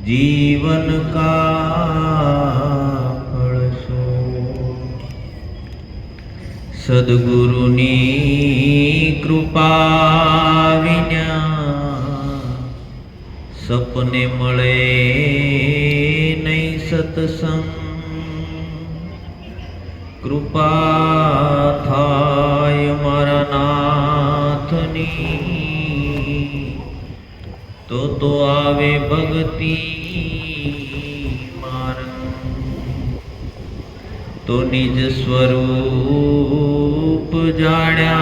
जीवन का फल सो सद्गुरुनी कृपा विना सपने मळे नहीं सत्संग कृपा थाय मारा नाथनी तो आवे भक्ति मार्ग तो निज स्वरूप जाण्या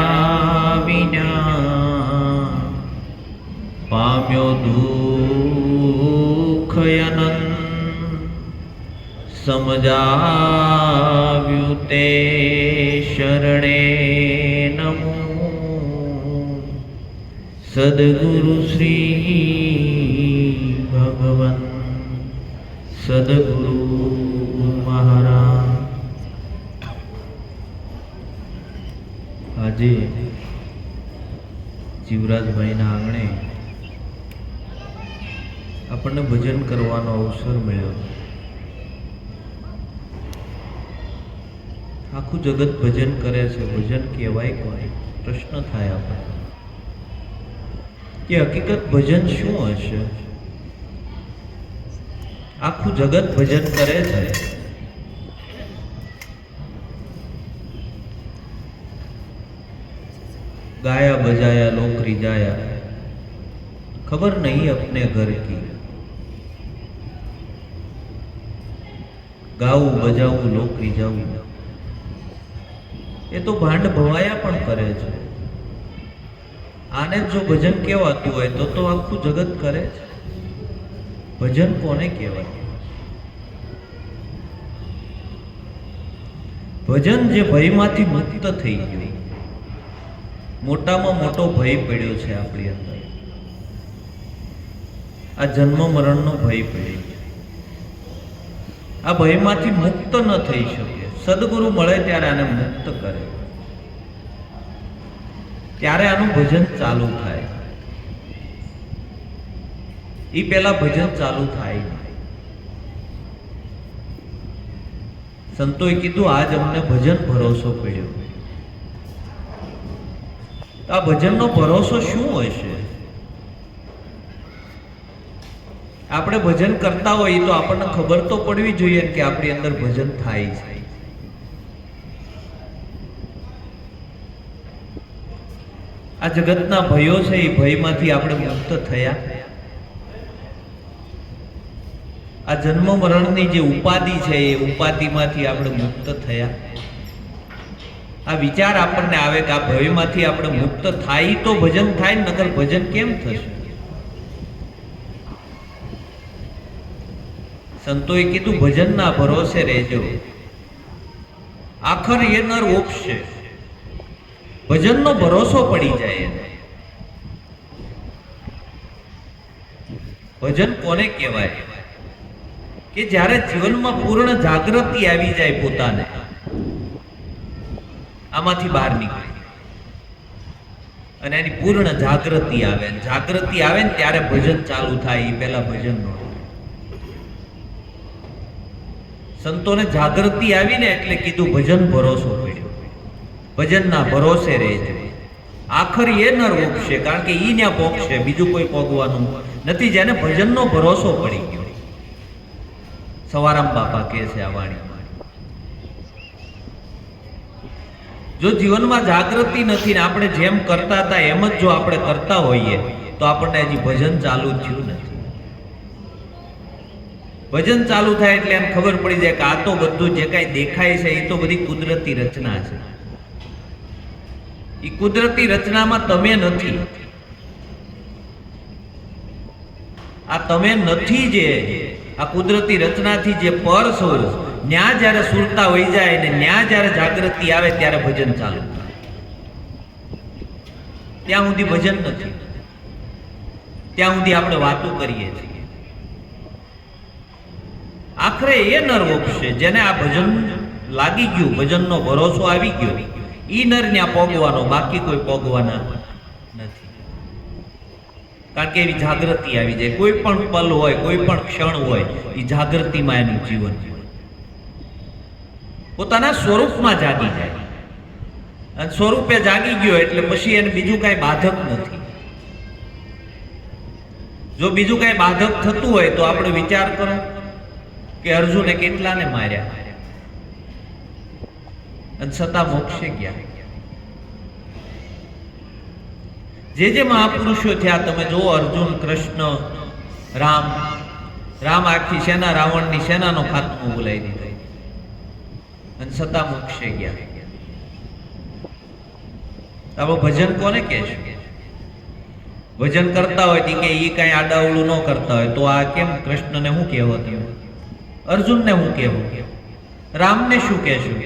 विना पाम्यो दुख अनंत समजाव्यु ते शरणे नमो सद्गुरु श्री भगवन् सद्गुरु महाराज। આજે જીવરાજભાઈના આંગણે આપણને ભજન કરવાનો અવસર મળ્યો। આખું જગત ભજન કરે છે, ભજન કહેવાય કોને? પ્રશ્ન થાય આપણને કે હકીકત ભજન શું હશે? આખું જગત ભજન કરે છે, गाया बजाया लोकरी जाया खबर नहीं अपने घर की, गाऊं बजाऊं लोकरी जाऊं ये तो भांड भवाया पण करे छे। आने जो भजन कहेवातुं होय तो आखुं जगत करे छे। भजन कोने कहेवाय? भजन जे भयमांथी मुक्त थई गयो, मोटामां मोटो भय पड्यो छे आपणी अंदर, आ जन्म मरणनो भय पड्यो छे। आ भयमांथी मुक्त न थई शके। सद्गुरु मळे त्यारे आने मुक्त करे, त्यारे आनुं भजन चालू थाय। ई पहेला भजन चालू थाय नहीं। संतोए कीधुं आज अमने भजन भरोसो पड्यो। आ भजननो भरोસો શું હશે? આપણે ભજન કરતા હોઈએ તો આપણને ખબર તો પડવી જોઈએ કે આપણી અંદર ભજન થાય છે। આ જગતના ભયો છે એ ભયમાંથી આપણે મુક્ત થયા। આ જન્મ મરણની જે ઉપાધિ છે એ ઉપાધિમાંથી આપણે મુક્ત થયા। आ विचार आपने आवे कि आ भयमांथी आपणे मुक्त थाई तो भजन थाय, नकर भजन केम थशे? संतोए कीधुं भजनना भरोसे रहेजो, आखर ये नर ओपशे। भजननो भरोसो पड़ी जाए। भजन कोने कहेवाय? कि ज्यारे जीवनमां पूर्ण जागृति आवी जाए, पोताने आमांथी बहार निकळे अने एनी पूर्ण जागृति आवे। जागृति आवे ने त्यारे भजन चालू थाय। ई पहेला भजन नो संतोने जागृति आवी ने एटले कीधुं भजन भरोसो पड्यो। भजनना भरोसे रहेजे। आखर ये नर ओपशे, कारण के ई न्या पोकशे, बीजुं कोई पोगवानुं नथी। जेने भजननो भरोसो पड़ी गयो। सवाराम बापा कहे छे आ वाणी, जो जीवन में जागृति नहीं ने आपणे जेम करता था एम ज जो आपणे करता होईए तो आपणे हजी भजन चालू थयुं नथी। भजन चालू थाय एटले एम खबर पड़ी जाए कि आ तो बधुं जे कांई देखाय छे ए तो बधी कुदरती रचना छे। ई कुदरती रचनामां तमे नथी। आ तमे नथी जे आ कुदरती रचनाथी जे पर छो, न्या ज्यारे सुरता होई जाए ने न्या ज्यारे जागृति आवे त्यारे भजन चालू थाय। त्यां सुधी भजन नथी। त्यां सुधी आपणे वातो करीए छीए। आखरे ए नर ओपशे जेने आ भजन लागी गयुं, भजननो भरोસો આવી ગયો, ई नर न्या पोगवानो, बाकी कोई पोगवाना નથી। કારણ કે એવી જાગૃતિ આવી જાય. કોઈ પણ પલ હોય, કોઈ પણ ક્ષણ હોય, એ જાગૃતિમાં એનું જીવન પોતાના સ્વરૂપમાં જાગી જાય. અને સ્વરૂપે જાગી ગયો એટલે પછી એને બીજું કાંઈ બાધક નથી. જો બીજું કાંઈ બાધક થતું હોય તો આપણે વિચાર કરો કે અર્જુને કેટલાને માર્યા અને છતાં મોક્ષે ગયા. જે મહાપુરુષો થયા તમે જુઓ, અર્જુન, કૃષ્ણ, રામ આખી સેના, રાવણની સેનાનો ખાત્મો બોલાવી દીધો અને છતાં મોક્ષે ગયા. આપણે ભજન કોને કહેશું? ભજન કરતા હોય કે એ કઈ આડાવડું ન કરતા હોય તો આ કેમ કૃષ્ણને શું કહેવો, તમે અર્જુનને શું કહેવું, રામને શું કહેશું?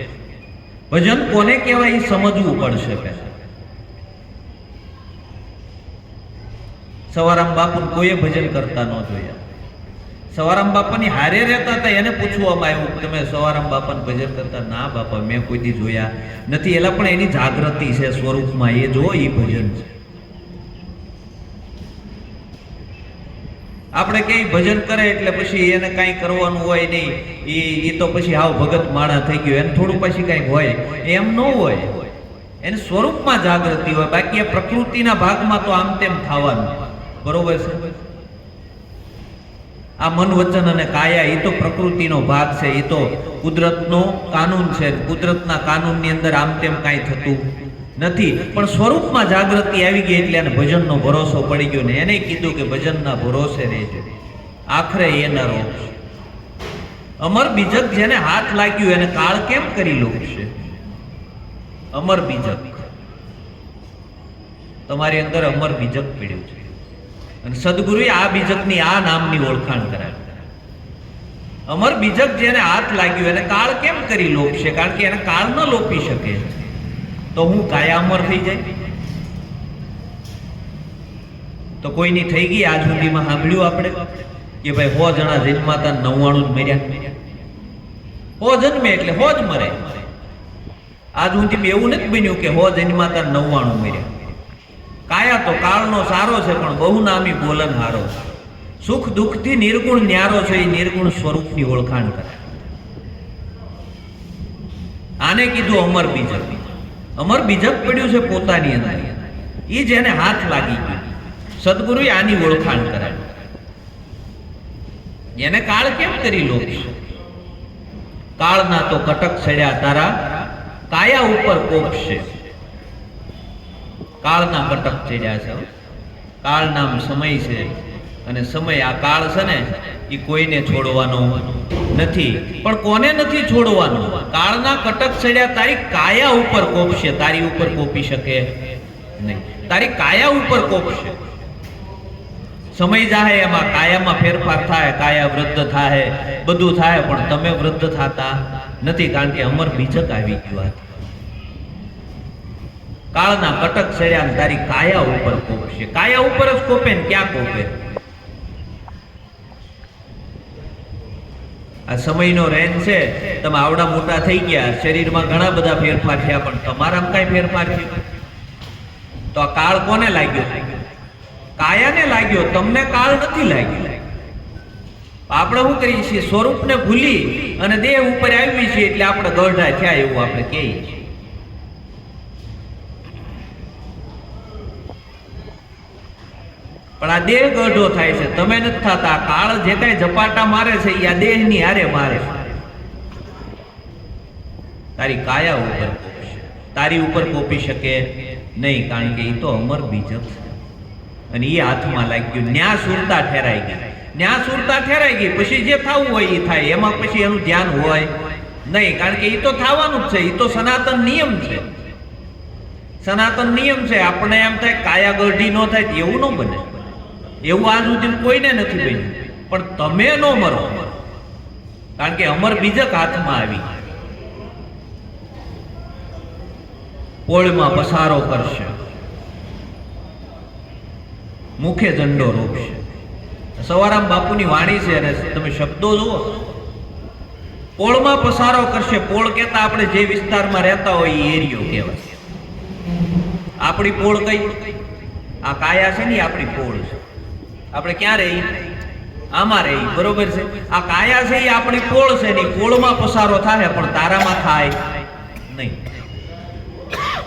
ભજન કોને કહેવાય એ સમજવું પડશે. પહેલા સવારામ બાપુને કોઈએ ભજન કરતા ન જોયા. સવારામ બાપાની હારે રહેતા હતા, એને પૂછવામાં આવ્યું તમે સવારામ બાપાને ભજન કરતા? ના બાપા, મેં કોઈ દી જોયા નથી. એલા પણ એની જાગૃતિ છે સ્વરૂપમાં, એ જો એ ભજન છે. આપણે કઈ ભજન કરે એટલે પછી એને કાંઈ કરવાનું હોય નહીં, એ તો પછી હાવ ભગત માણા થઈ ગયો, એને થોડું પછી કાંઈક હોય, એમ ન હોય. એને સ્વરૂપમાં જાગૃતિ હોય. બાકી એ પ્રકૃતિના ભાગમાં તો આમ તેમ થવાનું. બરોબર છે? આ મન, વચન અને કાયા એ તો પ્રકૃતિનો ભાગ છે, એ તો કુદરતનો કાનૂન છે. કુદરતના કાનૂનની અંદર આમ તેમ કાંઈ થતું નથી. પણ સ્વરૂપમાં જાગૃતિ આવી ગઈ એટલે એને ભજનનો ભરોસો પડી ગયો ને એને કીધું કે ભજનના ભરોસે રહેજો, આખરે એના રોકશે. અમર બીજક જેને હાથ લાગ્યું એને કાળ કેમ કરી લોકશે? અમર બીજક, તમારી અંદર અમર બીજક પીડ્યું છે અને સદગુરુએ આ બીજકની આ નામની ઓળખાણ કરાવી. અમર બીજક જેને હાથ લાગ્યું એને કાળ કેમ કરી લોપશે? કારણ કે એને કાળ ન લોપી શકે તો હું કાયા અમર થઈ જાય? તો કોઈની થઈ ગઈ આજ સુધીમાં સાંભળ્યું આપણે કે ભાઈ 100 જણા જન્માતા 99 જ મર્યા? 100 જન્મે એટલે 100 જ મરે. આજ સુધી એવું નથી બન્યું કે 100 જન્માતા 99 મર્યા. કાયા તો કાળનો સારો છે પણ બહુ નામી બોલન હારો. સુખ દુઃખથી નિર્ગુણ ન્યારો છે, એ નિર્ગુણ સ્વરૂપની ઓળખાણ કરે. આને કીધું અમર બીજક. અમર બીજક પડ્યું છે પોતાની અંદર, એ જેને હાથ લાગી ગયો. સદગુરુએ આની ઓળખાણ કરાવી. એને કાળ કેમ કરી લોકશે? કાળના તો કટક સડ્યા તારા કાયા ઉપર કોપશે. કાળના કટક ચડ્યા છે. કાળ નામ સમય છે અને સમય, આ કાળ છે ને એ કોઈને છોડવાનો નથી. પણ કોને નથી છોડવાનો? કાળના કટક ચડ્યા તારી કાયા ઉપર કોપશે. તારી ઉપર કોપી શકે નહીં, તારી કાયા ઉપર કોપશે. સમય જાહે એમાં કાયામાં ફેરફાર થાય, કાયા વૃદ્ધ થાય, બધું થાય, પણ તમે વૃદ્ધ થતા નથી કારણ કે અમર બીજક આવી ગયું. કાળના કટક સડ્યા તારી કાયા ઉપર કોપશે. કાયા ઉપર જ કોપે ને ક્યાં કોપે? આ સમયનો રેન છે. તમે આવડા મોટા થઈ ગયા, શરીરમાં ઘણા બધા ફેરફાર થયા, પણ તમારામાં કઈ ફેરફાર થયો? તો આ કાળ કોને લાગ્યો? કાયાને લાગ્યો, તમને કાળ નથી લાગ્યો. આપણે શું કરીએ છીએ? સ્વરૂપને ભૂલી અને દેહ ઉપર આવી છીએ એટલે આપણે ગઢા થયા એવું આપણે કહીએ છીએ. પણ આ દેહ ગઢો થાય છે, તમે નથી થતા. કાળ જે કઈ ઝપાટા મારે છે એ આ દેહની હારે મારે છે. તારી કાયા ઉપર કોપશે, તારી ઉપર કોપી શકે નહીં કારણ કે એ તો અમર બીજક છે અને એ હાથમાં લાગ્યું. ન્યા સુરતા ઠેરાઈ ગઈ. ન્યા સુરતા ઠેરાઈ ગઈ પછી જે થવું હોય એ થાય, એમાં પછી એનું ધ્યાન હોય નહીં કારણ કે એ તો થવાનું જ છે. એ તો સનાતન નિયમ છે. સનાતન નિયમ છે. આપણે એમ થાય કાયા ગઢી ન થાય એવું ન બને. એવું આજ સુધી કોઈને નથી બન્યું. પણ તમે ન મરો કારણ કે અમર બીજક હાથમાં આવી. પોળમાં પસારો કરશે, મુખે ઝંડો રોપશે. સવારામ બાપુની વાણી છે અને તમે શબ્દો જુઓ. પોળમાં પસારો કરશે. પોળ કહેતા આપણે જે વિસ્તારમાં રહેતા હોય એ એરિયો કહેવાય. આપણી પોળ કઈ? આ કાયા છે ને આપણી પોળ છે. આપણે ક્યાં રહી? આમાં રહી, બરોબર છે. આ કાયા છે એ આપણી પોળ છે, ની પોળમાં પસારો થાય પણ તારામાં થાય નહીં.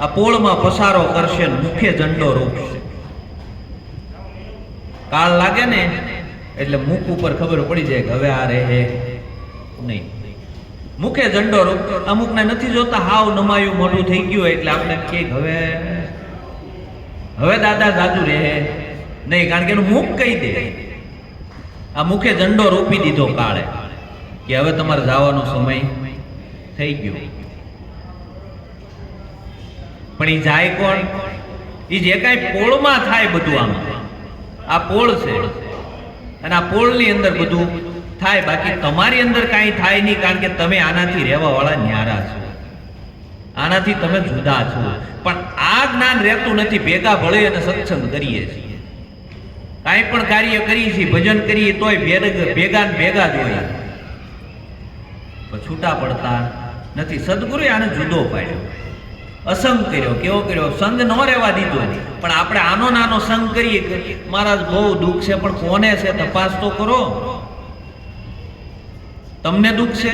આ પોળમાં પસારો કરશે, મુખે ઝંડો રોપશે. કાળ લાગે ને એટલે મુખ ઉપર ખબર પડી જાય કે હવે આ રહે નહીં. મુખે ઝંડો રોપ. અમુકને નથી જોતા હાવ નમાયું મોઢું થઈ ગયું એટલે આપણે કે હવે દાદા જાજુ રહે નહીં, કારણ કે એનું મુખ કહી દે. આ મુખે ઝંડો રોપી દીધો કાળે કે હવે તમારે જવાનો સમય થઈ ગયો. પણ એ જાય કોણ? એ જે કાંઈ પોળમાં થાય બધું. આમાં આ પોળ છે અને આ પોળની અંદર બધું થાય, બાકી તમારી અંદર કાંઈ થાય નહીં, કારણ કે તમે આનાથી રહેવા વાળા ન્યારા છો, આનાથી તમે જુદા છો. પણ આ જ્ઞાન રહેતું નથી. ભેગા ભળે અને સત્સંગ કરીએ છીએ, કાંઈ પણ કાર્ય કરીએ છીએ, ભજન કરીએ તોય ભેગા ને ભેગા જ હોય, પણ છૂટા પડતા નથી. સદગુરુએ આને જુદો પાડ્યો, અસંગ કર્યો. કેવો કર્યો? સંગ ન રહેવા દીધો. પણ આપણે આનો નાનો સંગ કરીએ કે મહારાજ બહુ દુઃખ છે, પણ કોને છે તપાસ તો કરો. તમને દુઃખ છે?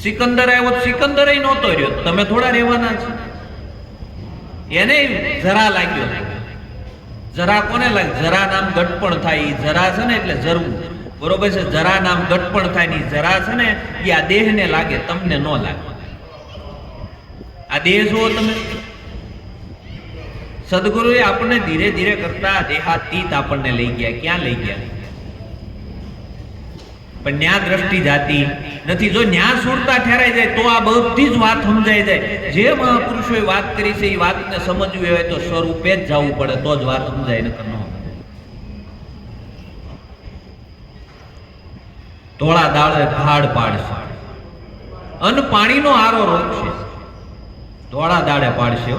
સિકંદર આવ્યો, સિકંદર નહોતો રહ્યો, તમે થોડા રહેવાના છે. એને જરા લાગ્યો. જરા કોને લાગે? જરા નામ ગટપણ થાય. જરા છે ને એટલે જરવું, બરોબર છે. જરા નામ ગટપણ થાય ની જરા છે ને એ આ દેહને લાગે, તમને ન લાગે. આ દેહ જુઓ તમે. સદગુરુએ આપણને ધીરે ધીરે કરતા દેહાતીત આપણને લઈ ગયા. ક્યાં લઈ ગયા? પણ ન્યા દ્રષ્ટિ જાતી નથી. જો ન્યા સુરતા ઠેરાઈ જાય તો આ બધી જ વાત સમજાઈ જાય. જે મહાપુરુષોએ વાત કરી છે એ વાતને સમજવી હોય તો સ્વરૂપે જ જવું પડે, તો જ વાત સમજાય. નકર ન. ધોળા દાળે ધાડ પાડશે, અન્ન પાણીનો આરો રોકશે. ધોળા દાડે પાડશે.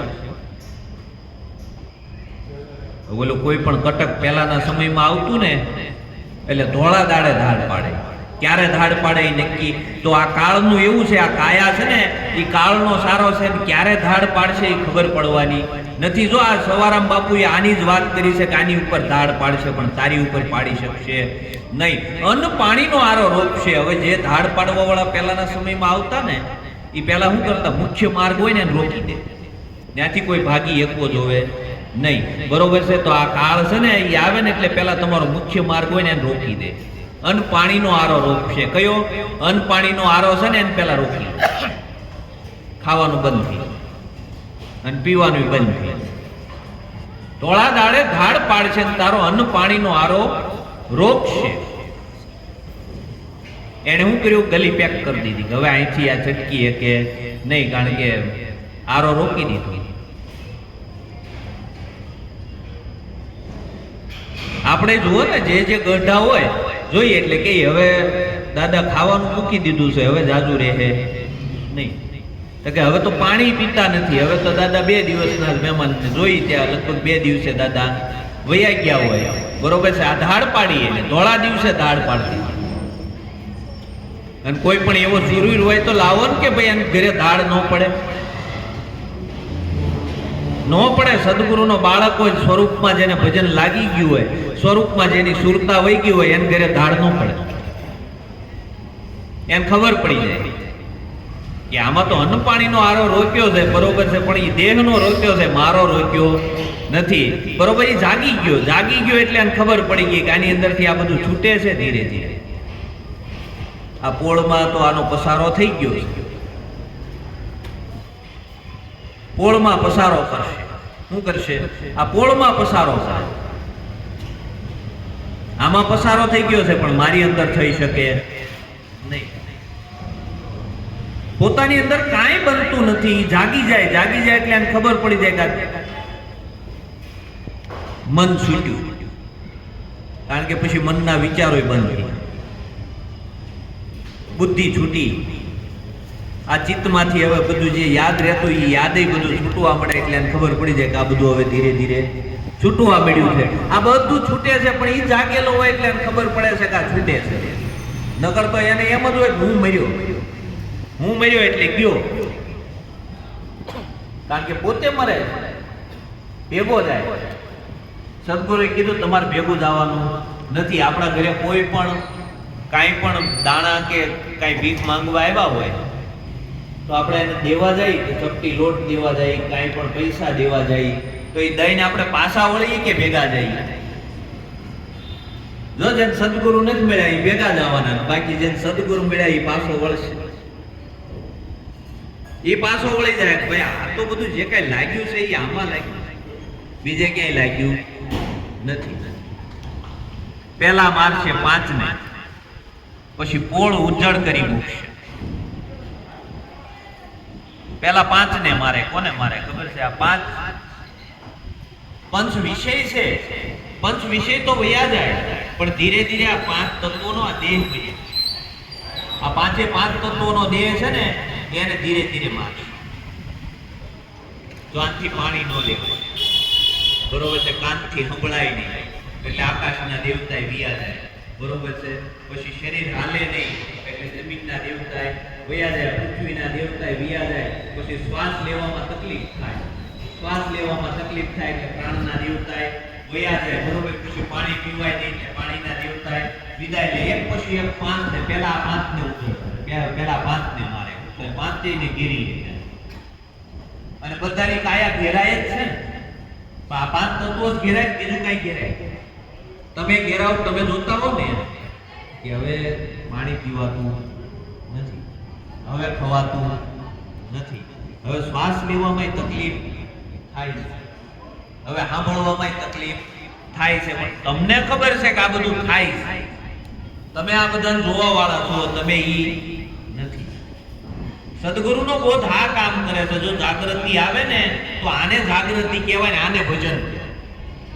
ઓલું કોઈ પણ કટક પહેલાના સમયમાં આવતું ને એટલે ધોળા દાડે ધાડ પાડે. ક્યારે ધાડ પાડે એ નક્કી. તો આ કાળનું એવું છે, આ કાયા છે ને એ કાળનો સારો છે. ક્યારે ધાડ પાડશે એ ખબર પડવાની નથી. જો આ સવારામ બાપુએ આની જ વાત કરી છે કે આની ઉપર ધાડ પાડશે, પણ તારી ઉપર પાડી શકશે નહીં. અન્ન પાણીનો આરો રોકશે. હવે જે ધાડ પાડવા વાળા પહેલાના સમયમાં આવતા ને એ પહેલા શું કરતા? મુખ્ય માર્ગ હોય ને રોકી દે, ત્યાંથી કોઈ ભાગી એકવો જોવે નહીં, બરોબર છે. તો આ કાળ છે ને એ આવે ને એટલે પહેલા તમારો મુખ્ય માર્ગ હોય ને એને રોકી દે. અન્ન પાણીનો આરો રોકશે. કયો? અન્ન પાણીનો આરો છે ને એને પહેલા રોકી, ખાવાનું બંધ થઈ અને પીવાનું બંધ થઈ. ધોળા દાડે ધાડ પાડશે ને તારો અન્ન પાણીનો આરો રોકશે. એને શું કર્યું? ગલી પેક કરી દીધી. હવે અહીંથી આ છટકી કે નહીં, કારણ કે આરો રોકી દીધો. આપણે જુઓ ને જે ગઢા હોય જોઈએ એટલે કે હવે દાદા ખાવાનું મૂકી દીધું છે, હવે જાજુ રહે નહીં. તો કે હવે તો પાણી પીતા નથી. હવે તો દાદા 2 દિવસના મહેમાન જોઈ ત્યાં લગભગ 2 દિવસે દાદા વયા ગયા હોય, બરોબર છે. આ ધાડ પાડી એટલે ધોળા દિવસે ધાડ પાડતી. અને કોઈ પણ એવો જરૂર હોય તો લાવો ને કે ભાઈ એને ઘરે ધાડ ન પડે. સદગુરુનો બાળક હોય, સ્વરૂપમાં જેને ભજન લાગી ગયું હોય, સ્વરૂપમાં જેની સુરતા વહી ગઈ હોય, એને ઘરે ધાડ ન પડે. એને ખબર પડી જાય કે આમાં તો અન્ન પાણીનો આરો રોક્યો છે, બરોબર છે, પણ એ દેહનો રોક્યો છે, મારો રોક્યો નથી, બરોબર. એ જાગી ગયો એટલે એને ખબર પડી ગઈ કે આની અંદરથી આ બધું છૂટે છે ધીરે ધીરે. આ પોળમાં તો આનો પસારો થઈ ગયો છે. પોળમાં પસારો કરશે. શું કરશે? આ પોળમાં પસારો કરે. આમાં પસારો થઈ ગયો છે પણ મારી અંદર થઈ શકે નહીં. પોતાની અંદર કાંઈ બનતું નથી. જાગી જાય એટલે એને ખબર પડી જાય કે મન છૂટ્યું. કારણ કે પછી મનના વિચારો બંધ થઈ, બુદ્ધિ છૂટી. આ ચિત્તમાંથી હવે બધું જે યાદ રહેતું એ યાદે બધું છૂટવા મળે એટલે એને ખબર પડી જાય કે આ બધું હવે ધીરે ધીરે છૂટવા મળ્યું છે. આ બધું છૂટે છે પણ એ જાગેલો હોય એટલે એને ખબર પડે છે કે આ છૂટે છે. નકર તો એને એમ જ હોય હું મર્યો એટલે ગયો. કારણ કે પોતે મરે ભેગો જાય. સદગુરુએ કીધું તમારે ભેગું જવાનું નથી. આપણા ઘરે કોઈ પણ કાંઈ પણ દાણા કે કાંઈ ભીખ માંગવા આવ્યા હોય તો આપણે એને દેવા જઈએ કે ચપટી લોટ દેવા જઈએ, કાંઈ પણ પૈસા દેવા જઈએ તો એ દઈને આપણે પાછા વળીએ કે ભેગા જઈએ? જો જેને સદગુરુ નથી મળ્યા એ ભેગા જવાના, બાકી જેને સદગુરુ મળ્યા એ પાછો વળશે. એ પાછો વળી જાય ભાઈ આ તો બધું જે કઈ લાગ્યું છે એ આમાં લાગ્યું, બીજે ક્યાંય લાગ્યું નથી. પેલા મારશે 5 ને, પછી પોળ ઉજ્જડ કરી મૂકશે. પેલા 5 ને મારે. કોને મારે ખબર છે? આ 5 પંચ વિષય છે. પંચ વિષય તો વયા જાય, પણ ધીરે ધીરે આ 5 તત્વોનો આ દેહ બને. આ 5 તત્વોનો દેહ છે ને એને ધીરે ધીરે મારશે. જો આનથી પાણી ન લેવાય, બરોબર છે, કાનથી સંભળાય નહીં એટલે આકાશના દેવતા વિયા જાય, બરોબર છે. પછી શરીર હાલે નહીં એટલે જમીનના દેવતા વયા જાય, પૃથ્વીના દેવતા વિયા જાય. પછી શ્વાસ લેવામાં તકલીફ થાય, શ્વાસ લેવામાં તકલીફ થાય એટલે પ્રાણના દેવતા વયા જાય, બરોબર. પછી પાણી પીવાય નહીં એટલે પાણીના દેવતા વિદાય લે. એક પછી એક 5 ને પેલા 5 ને ઉતરે, પેલા 5 ને મારે, 5 ને ઘેરી લે. અને બધાની કાયા ઘેરાય જ છે ને, 5 તત્વો જ ઘેરાય, બીજું કઈ ઘેરાય? તમે ઘેરાવ, તમે જોતા હો ને કે હવે પાણી પીવાતું નથી, હવે ખવાતું નથી, હવે શ્વાસ લેવામાં તકલીફ થાય છે, હવે સાંભળવામાં તકલીફ થાય છે. પણ તમને ખબર છે કે આ બધું થાય છે, તમે આ બધાને જોવા વાળા છો, તમે ઈ નથી. સદગુરુનો બોધ આ કામ કરે છે. જો જાગૃતિ આવે ને તો આને જાગૃતિ કહેવાય ને, આને ભજન.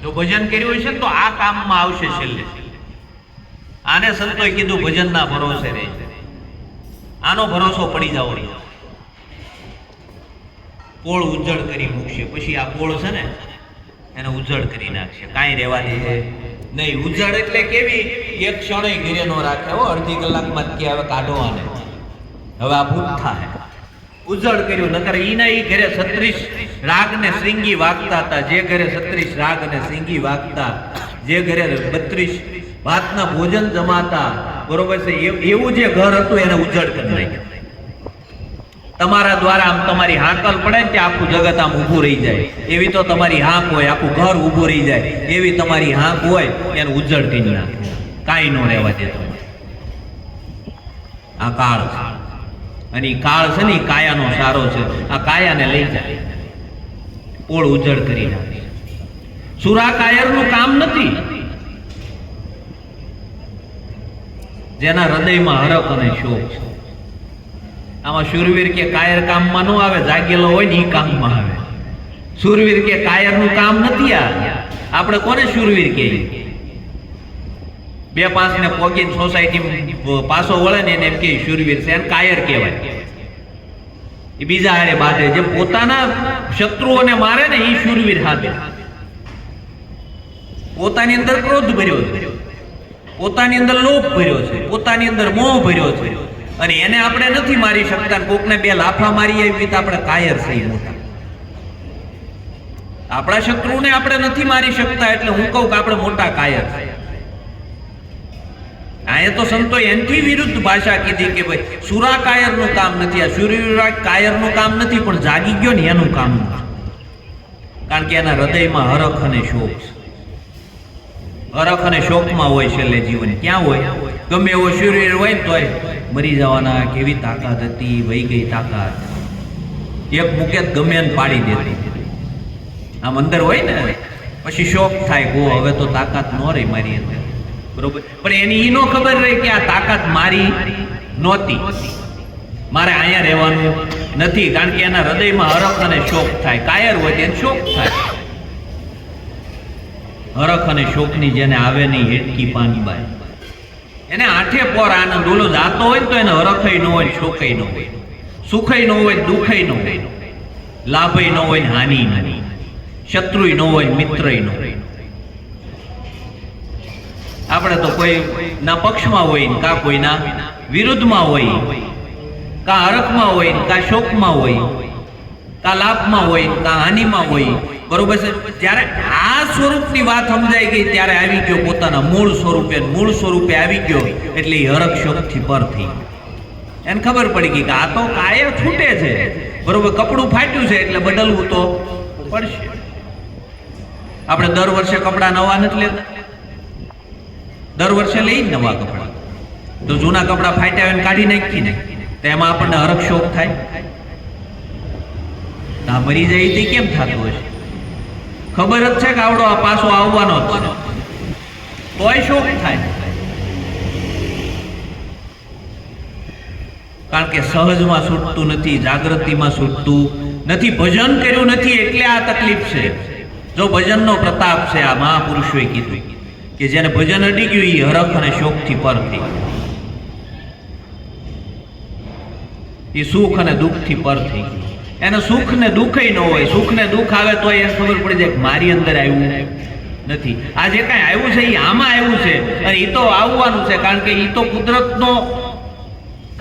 જો ભજન કર્યું હશે તો આ કામમાં આવશે છેલ્લે. આને સંતોએ કીધું ભજનના ભરોસે રહે. આનો ભરોસો પડી જાવ. પોળ ઉજ્જડ કરી મૂકશે. પછી આ પોળ છે ને એને ઉજ્જડ કરી નાખશે, કાંઈ રહેવા દે નહીં. ઉજ્જડ એટલે કેવી? એક ક્ષણે ઘેરે નો રાખે હો, અડધી કલાકમાં જ કે હવે કાઢો આને, હવે આ ભૂત થાય. ઉજ્જડ કર્યું. નકર ઈના ઈ ઘરે 36 રાગ ને શ્રીંગી વાગતા હતા. જે ઘરે 36 રાગ ને શ્રીંગી વાગતા, જે ઘરે 32 ભાતના ભોજન જમાતા, બરોબર છે, એવું જે ઘર હતું એને ઉજ્જડ કરી નાખ્યું. તમારા દ્વારા આમ તમારી હાંકલ પડે ને આખું જગત આમ ઊભું રહી જાય, એવી તો તમારી હાંક હોય, આખું ઘર ઊભું રહી જાય એવી તમારી હાંક હોય, એને ઉજ્જડ કરી નાખે, કાંઈ ન રહેવા દેતો. આ કાળ છે, અને એ કાળ છે ને કાયાનો સારો છે. આ કાયાને લઈ જાય, પોળ ઉજ્જડ કરી નાખે. સુરા કાયરનું કામ નથી. જેના હૃદયમાં હરખ અને શોક છે. આમાં શૂરવીર કે કાયર કામમાં ન આવે, જાગેલો હોય ને એ કામમાં આવે. શૂરવીર કે કાયરનું કામ નથી. આ આપણે કોને શૂરવીર કહીએ? 2-5 ને પોગીને સોસાયટી પાછો વળે ને એને એમ કે શૂરવીર છે, એને કાયર કહેવાય. એ બીજા હારે બાંધે. જે પોતાના શત્રુઓને મારે ને એ શૂરવીર હાથે. પોતાની અંદર ક્રોધ ભર્યો છે, પોતાની અંદર લોભ ભર્યો છે, પોતાની અંદર મોહ ભર્યો છે, અને એને આપણે નથી મારી શકતા. કોકને 2 લાફા મારી આવી તો આપણે કાયર છીએ મોટા. આપણા શત્રુને આપણે નથી મારી શકતા એટલે હું કહું કે આપણે મોટા કાયર છીએ. અહીંયા તો સંતો એનથી વિરુદ્ધ ભાષા કીધી કે ભાઈ સુરા કાયરનું કામ નથી. આ સુરા કાયરનું કામ નથી, પણ જાગી ગયો ને એનું કામ નથી. કારણ કે એના હૃદયમાં હરખ અને શોક છે. હરખ અને શોકમાં હોય છેલ્લે જીવન. ક્યાં હોય? ગમે એવો શૂરવીર હોય ને તોય મરી જવાના કેવી તાકાત હતી, વહી ગઈ તાકાત. એક મૂકે ગમે એને પાડી દેતી. આમ અંદર હોય ને પછી શોક થાય, ગો હવે તો તાકાત ન રહી મારી અંદર, બરોબર. પણ એની ઈ નો ખબર રહી કે આ તાકાત મારી નહોતી, મારે અહીંયા રહેવાનું નથી. કારણ કે એના હૃદયમાં હરખ અને શોક થાય. કાયર હોય તેને શોક થાય. હરખ અને શોકની જેને આવે નહીં હેટકી પાનબાઈ, એને આઠે પોર આનંદ. ઓલો જાતો હોય ને તો એને હરખય ન હોય, શોકય ન હોય, સુખય ન હોય, દુઃખય ન હોય, લાભય ન હોય, હાનિ નહીં, શત્રુય ન હોય, મિત્રય ન હોય. આપણે તો કોઈ ના પક્ષમાં હોય ને કા કોઈના વિરુદ્ધમાં હોય, કા હરખમાં હોય ને કા શોકમાં હોય, કા લાભમાં હોય કા હાનિમાં હોય, બરોબર છે. જ્યારે આ સ્વરૂપની વાત સમજાઈ ગઈ ત્યારે આવી ગયો પોતાના મૂળ સ્વરૂપે આવી ગયો એટલે એ હરખ શોકથી પર થઈ એને ખબર પડી ગઈ કે આ તો કાયા છૂટે છે, બરોબર, કપડું ફાટ્યું છે એટલે બદલવું તો પડશે. આપણે દર વર્ષે કપડા નવા નથી લેતા, દર વર્ષે લઈ જ નવા કપડા. તો જૂના કપડા ફાટ્યા હોય કાઢી નાખીને તો એમાં આપણને હરખ શોક થાય. આ મરી જાય તે કેમ થતું હશે? ખબર જ છે કે આવડો આ પાછો આવવાનો જ છે, તોય શોક થાય. કારણ કે સહજમાં છૂટતું નથી, જાગૃતિમાં છૂટતું નથી, ભજન કર્યું નથી એટલે આ તકલીફ છે. જો ભજનનો પ્રતાપ છે, આ મહાપુરુષોએ કીધું કે જેને ભજન અડી ગયું એ હરખ અને શોકથી પર થઈ, એ સુખ અને દુઃખથી પર થઈ ગયું. એને સુખ ને દુઃખ ન હોય, સુખ ને દુઃખ આવે તો એને ખબર પડી જાય કે મારી અંદર આવ્યું નથી. આ જે કાંઈ આવ્યું છે એ આમાં આવ્યું છે અને એ તો આવવાનું છે, કારણ કે એ તો કુદરતનો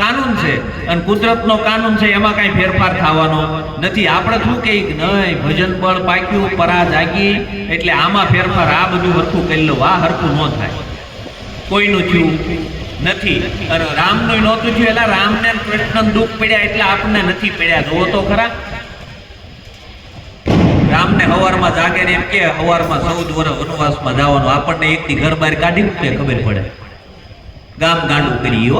કાનૂન છે અને કુદરતનો કાનૂન છે, એમાં કાંઈ ફેરફાર થવાનો નથી. આપણે શું કહીએ કે નહીં ભજન બળ પાક્યું, પરા જાગી એટલે આમાં ફેરફાર, આ બધું હરખું કરી લો, આ હરખું ન થાય. કોઈનું થયું નથી અને રામનું નહોતું થયું એટલે રામને કૃષ્ણ દુઃખ પડ્યા એટલે આપણને નથી પડ્યા. જોવો તો ખરા, રામને હવારમાં જાગે ને એમ કે હવારમાં 14 વર્ષ વનવાસમાં જવાનું, આપણને એકથી ઘર બહાર કાઢી મૂકે ખબર પડે, ગામ ગાંડું કરી.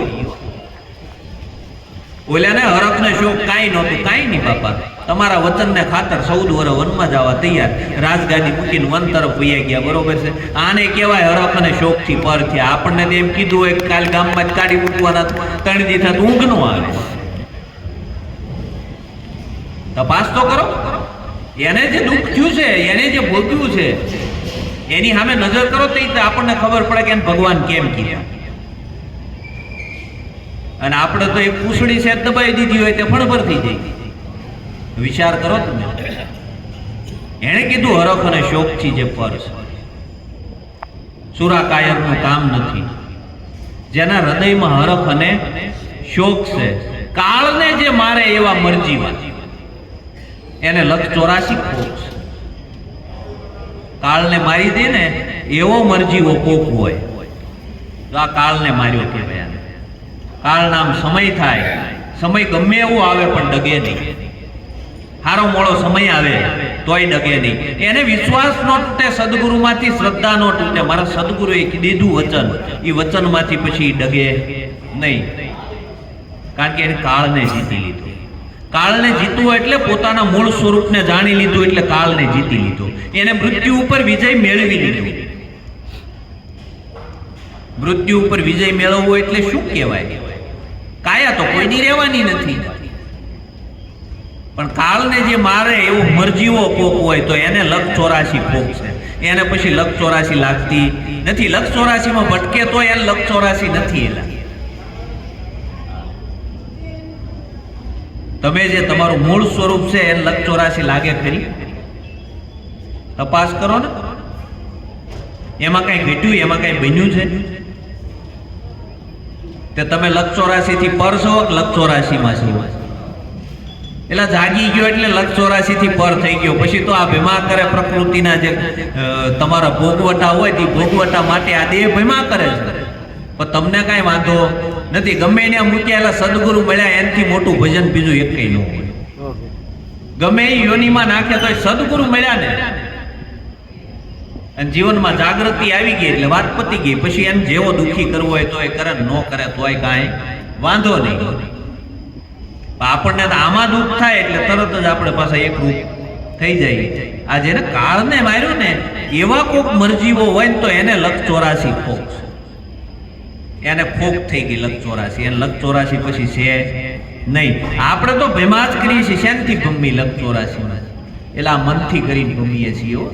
ઓલાને હરખ ને શોક કાંઈ નહોતું, કાંઈ નહીં બાપા, તમારા વચનને ખાતર 14 વર્ષ વનમાં જવા તૈયાર, રાજગાદી મૂકીને વન તરફ વૈયા ગયા, બરોબર છે. આને કહેવાય હરખ અને શોકથી પર થયા. આપણને એમ કીધું હોય કે કાલ ગામમાં જ કાઢી મૂકવાના, 3 દી થતું ઊંઘ નો આવે. તપાસ તો કરો, એને જે દુઃખ થયું છે, એને જે ભોગવ્યું છે એની સામે નજર કરો તો આપણને ખબર પડે કે ભગવાન કેમ કીધા. અને આપણે તો એક પૂછડી છે દબાઈ દીધી હોય તે ફણભર થઈ જાય. વિચાર કરો તમે, એણે કીધું હરખ અને શોકથી જે પર છે. સુરા કાયરનું કામ નથી, જેના હૃદયમાં હરખ અને શોક છે. કાળને જે મારે એવા મરજીવા, એને 184 કોક છે. કાળને મારી દે ને એવો મરજીવો કોક હોય તો આ કાળને માર્યો કહેવાય. કાળ નામ સમય થાય, સમય ગમે એવો આવે પણ ડગે નહીં. હારો મોળો સમય આવે તોય ડગે નહીં. એને વિશ્વાસ નો તૂટે, સદગુરુમાંથી શ્રદ્ધા નો તૂટે. મારા સદગુરુએ દીધું વચન, એ વચનમાંથી પછી ડગે નહીં, કારણ કે એને કાળને જીતી લીધો. કાળને જીતવું એટલે પોતાના મૂળ સ્વરૂપને જાણી લીધું, એટલે કાળને જીતી લીધો. એને મૃત્યુ ઉપર વિજય મેળવી લીધો. મૃત્યુ ઉપર વિજય મેળવવો એટલે શું કહેવાય? કાયા તો કોઈની રહેવાની નથી, પણ કાળને જે મારે એવો મરજીવો કોક હોય તો એને 184 કોક છે. એને પછી 184 લાગતી નથી. 184 માં ભટકે તો એને 184 નથી. એલા તમે જે તમારું મૂળ સ્વરૂપ છે એને 184 લાગે ખરી? તપાસ કરો ને, એમાં કઈ ઘટ્યું, એમાં કઈ બન્યું છે? તે તમે 184 થી પર છો, 184 માં છો. એટલે જાગી ગયો એટલે 184 થી પર થઈ ગયો. પછી તો આ ભેમા કરે પ્રકૃતિના જે તમારા ભોગવટા હોય તે ભોગવટા માટે આ દેહ ભેમા કરે છે, પણ તમને કાંઈ વાંધો નથી. ગમે એને મૂક્યા સદગુરુ મળ્યા એનાથી મોટું ભજન બીજું એક કઈ ન હોય. ગમે એ યોનીમાં નાખે તો સદગુરુ મળ્યા ને, અને જીવનમાં જાગૃતિ આવી ગઈ એટલે વાત પતી ગઈ. પછી એમ જેવો દુઃખી કરવો હોય તો એ કરે, ન કરે તોય કાંઈ વાંધો નહીં. આપણને તો આમાં દુઃખ થાય એટલે તરત જ આપણે પાસે એક રૂપ થઈ જાય. આ જેને કાળને માર્યો ને એવા કોક મરજીવો હોય ને તો એને 184 ફોક, એને ફોક થઈ ગઈ 184. એને 184 પછી છે નહીં. આપણે તો ભેમા જ કરીએ છીએ. શેનથી ભમી 184 માં? એટલે આ મનથી કરીને ભમીએ છીએ.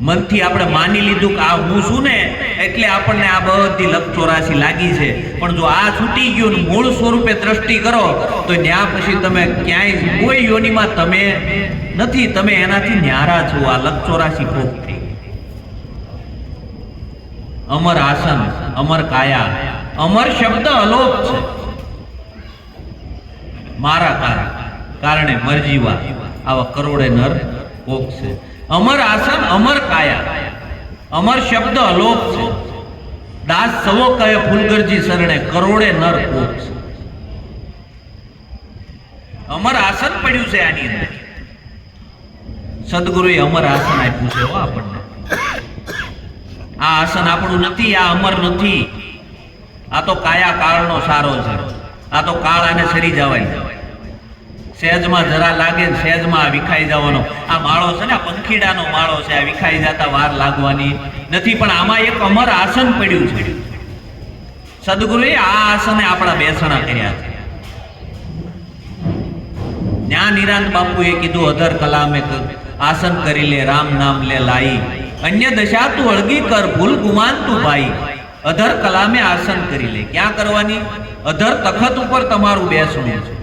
મનથી આપણે માની લીધું કે આ હું છું ને એટલે આપણને આ બધી 184 લાગી છે. પણ જો આ છૂટી ગયું મૂળ સ્વરૂપે દ્રષ્ટિ કરો તો ત્યાં પછી તમે ક્યાંય કોઈ યોનિમાં તમે નથી, તમે એનાથી ન્યારા છો. આ 184 ભોગ થઈ. અમર આસન, અમર કાયા, અમર શબ્દ અલોપ છે. મારા કારણે મરજીવા આવા કરોડે નર કોક છે. અમર આસન અમર કાયા, અમર શબ્દ અલોપ છે. દાસ સવો કહે ફૂલગરજી શરણે, કરોડે નર કોપ છે. અમર આસન પડ્યું છે આની અંદર. સદગુરુએ અમર આસન આપ્યું છે આપણને. આ આસન આપણું નથી, આ અમર નથી. આ તો કાયા કાળનો સારો છે. આ તો કાળ આને સરી જવાય. સહેજમાં જરા લાગે ને સહેજમાં વિખાઈ જવાનો આ માળો છે ને, આ પંખીડાનો માળો છે. આ વિખાઈ જતા વાર લાગવાની નથી. પણ આમાં એક અમર આસન પડ્યું છે. સદગુરુએ આ આસને આપણા બેસણા કર્યા છે. જ્ઞાન નિરાંત બાપુએ કીધું, અધર કલામે આસન કરી લે, રામ નામ લે લાઈ, અન્ય દશા તું અળગી કર, ભૂલ ગુમાન તું ભાઈ. અધર કલામે આસન કરી લે. ક્યાં કરવાની? અધર તખત ઉપર તમારું બેસણું છે.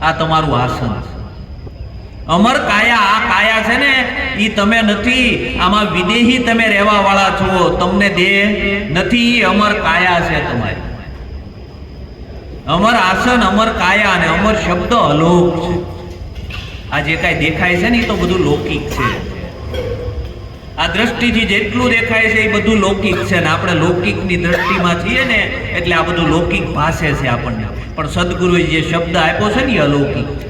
આ તમારું આસન છે. અમર કાયા, આ કાયા છે ને ઈ તમે નથી. આમાં વિદેહી તમે રહેવા વાળા છો, તમને દેહ નથી. અમર કાયા છે તમારી. અમર આસન, અમર કાયા અને અમર શબ્દ અલોક છે. આ જે કાંઈ દેખાય છે ને એ તો બધું લૌકિક છે. આ દ્રષ્ટિથી જેટલું દેખાય છે એ બધું લૌકિક છે ને આપણે લૌકિકની દ્રષ્ટિમાં છીએ ને એટલે આ બધું લૌકિક ભાષે છે આપણને. પણ સદગુરુએ જે શબ્દ આપ્યો છે ને એ અલૌકિક છે.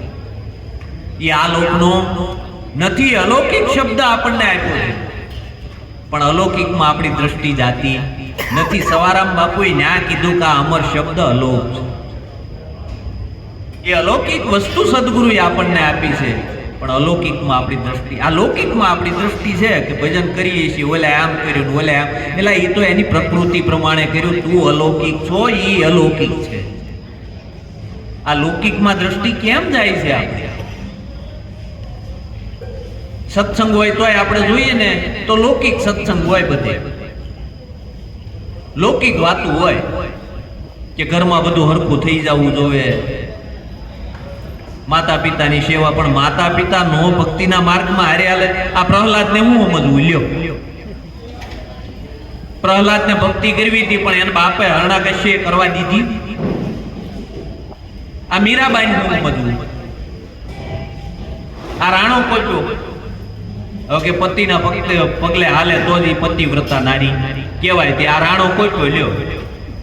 એ આ લોકનો નથી. અલૌકિક શબ્દ આપણને આપ્યો છે પણ અલૌકિકમાં આપણી દ્રષ્ટિ જાતી નથી. સવારામ બાપુએ ન્યા કીધું કે આ અમર શબ્દ અલોક છે. એ અલૌકિક વસ્તુ સદગુરુએ આપણને આપી છે પણ અલૌકિકમાં આપણી દ્રષ્ટિ, આ લૌકિકમાં આપણી દ્રષ્ટિ છે કે ભજન કરીએ છીએ, ઓલે આમ કર્યું ઓલે આમ, એટલે એ તો એની પ્રકૃતિ પ્રમાણે કર્યું. તું અલૌકિક છો, એ અલૌકિક છે. આ લૌકિકમાં દ્રષ્ટિ કેમ જાય છે? આપણે સત્સંગ હોય તોય આપણે જોઈએ ને તો લૌકિક સત્સંગ હોય, બધે લૌકિક વાતું હોય કે ઘરમાં બધું હરખું થઈ જવું જોવે, માતા પિતાની સેવા. પણ માતા પિતા નો ભક્તિના માર્ગમાં હારે હાલે. આ પ્રહલાદને હું સમજવું લ્યો. પ્રહલાદને ભક્તિ કરવી હતી પણ એના બાપે હરણાકશ્યે કરવા દીધી. આ મીરાબાઈને હું સમજવું. આ રાણો કોચ્યો હવે કે પતિના પગલે હાલે તો જ પતિવ્રતા નારી કહેવાય. તે આ રાણો કોચ્યો લ્યો.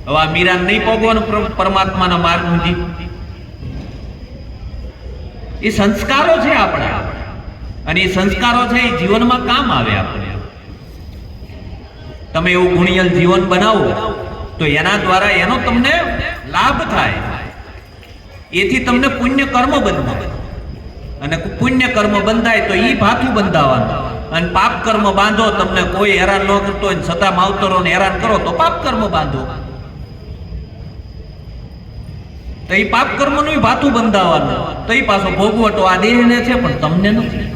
હવે આ મીરા નહીં પોગવાનું પરમાત્માના માર્ગ સુધી. એ સંસ્કારો છે આપણા અને એ સંસ્કારો છે એ જીવનમાં કામ આવે. આપણે તમે એવું ગુણિયલ જીવન બનાવો તો એના દ્વારા એનો તમને લાભ થાય. એથી તમને પુણ્ય કર્મ બંધાય અને પુણ્ય કર્મ બંધાય તો એ ભાથું બંધાવાનું. અને પાપ કર્મ બાંધો, તમને કોઈ હેરાન ન કરતો હોય છતાં માવતરોને હેરાન કરો તો પાપ કર્મ બાંધો. તો એ પાપ કર્મનું ભાથું બંધાવવાનું. તો એ પાછો ભોગવટો આ દેહને છે પણ તમને નથી.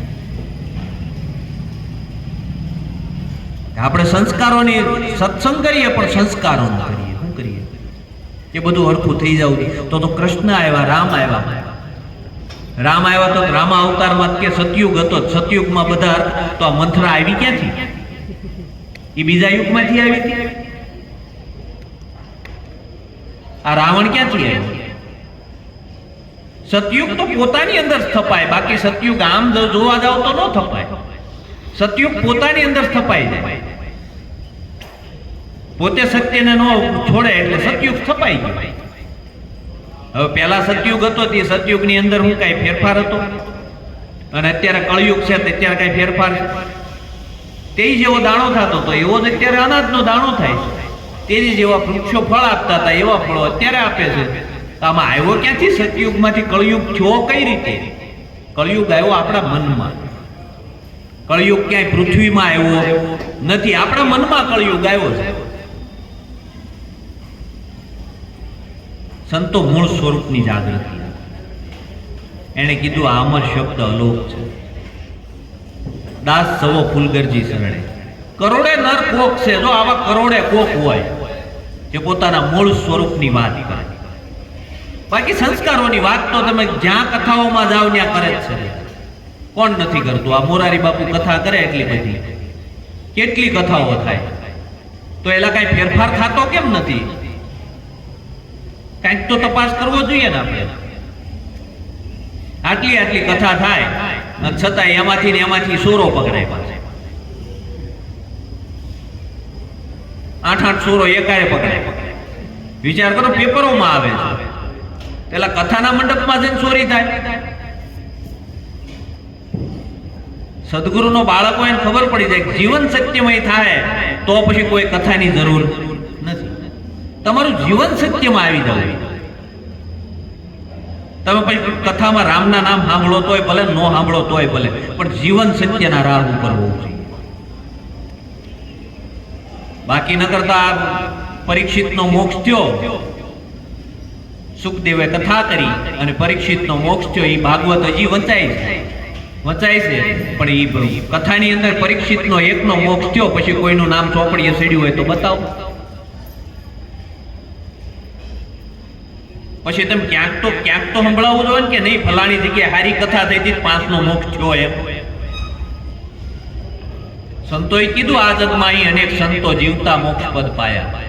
આપણે સંસ્કારોની સત્સંગ કરીએ પણ સંસ્કારો ન કરીએ. શું કરીએ? એ બધું હરખું થઈ જવું. તો કૃષ્ણ આવ્યા, રામ આવ્યા. રામ આવ્યા તો રામા અવતારમાં કે સતયુગ હતો, સતયુગમાં બધા તો આ મંથરા આવી ક્યાંથી? એ બીજા યુગમાંથી આવી હતી. આ રાવણ ક્યાંથી આવ્યો? સતયુગ તો પોતાની અંદર સ્થપાય, બાકી સતયુગ આમ જોવા જાવ તો ન થપાય. સતયુગ પોતાની અંદર સ્થપાઈ જાય. પોતે સત્યને ન છોડે એટલે સતયુગ સ્થપાઈ ગયો. હવે પહેલા સતયુગ હતો તે સતયુગની અંદર હું કઈ ફેરફાર હતો અને અત્યારે કળયુગ છે તે અત્યારે કઈ ફેરફાર છે? તે જેવો દાણો થતો હતો એવો જ અત્યારે અનાજનો દાણો થાય છે. તેની જેવા વૃક્ષો ફળ આપતા હતા એવા ફળો અત્યારે આપે છે. આમાં આવ્યો ક્યાંથી? સતયુગમાંથી કળયુગ થયો કઈ રીતે? કળયુગ આવ્યો આપણા મનમાં. કળયુગ ક્યાંય પૃથ્વીમાં આવ્યો નથી, આપણા મનમાં કળયુગ આવ્યો છે. સંતો મૂળ સ્વરૂપની જાગૃતિ. એને કીધું આ અમર શબ્દ અલોક છે. દાસ સવો ફૂલગરજી શરણે, કરોડે નર કોક છે. જો આવા કરોડે કોક હોય જે પોતાના મૂળ સ્વરૂપની વાત કરે. બાકી સંસ્કારોની વાત તો તમે જ્યાં કથાઓમાં જાઓ ત્યાં કરે જ છે. કોણ નથી કરતું? આ મોરારી બાપુ કથા કરે એટલી બધી, કેટલી કથાઓ થાય તો એલા કઈ ફેરફાર થતો કેમ નથી? કઈક તો તપાસ કરવો જોઈએ ને આપણે. આટલી આટલી કથા થાય અને છતાં એમાંથી ને એમાંથી સોરો પકડાય પાછો. 8-8 સોરો એકારે પકડાય. વિચાર કરો, પેપરોમાં આવે છે. પેલા કથાના મંડપમાં જઈને ચોરી થાય. સદગુરુનો બાળકો એને ખબર પડી જાય જીવન સત્યમય થાય તો પછી કોઈ કથાની જરૂર નથી. તમારું જીવન સત્યમાં આવી જવું. તમે પછી કથામાં રામના નામ સાંભળો તોય ભલે, નો સાંભળો તોય ભલે, પણ જીવન સત્યના રાહ ઉપર હોવું જોઈએ. બાકી ન કરતા પરીક્ષિતનો મોક્ષ થયો, સુખદેવે કથા કરી અને પરીક્ષિતનો મોક્ષ થયો. એ ભાગવત હજી વંચાય છે, પણ એ કથાની અંદર પરીક્ષિતનો એકનો મોક્ષ થયો, પછી કોઈનું નામ ચોપડીએ ચડ્યું હોય તો બતાવો. પછી તમે ક્યાંક તો સંભળાવવું જોઈએ ને કે નહીં, ફલાણી જગ્યાએ હારી કથા થઈ હતી, 5નો મોક્ષ થયો એમ. સંતોએ કીધું આ જગમાં અહીં અનેક સંતો જીવતા મોક્ષ પદ પાયા.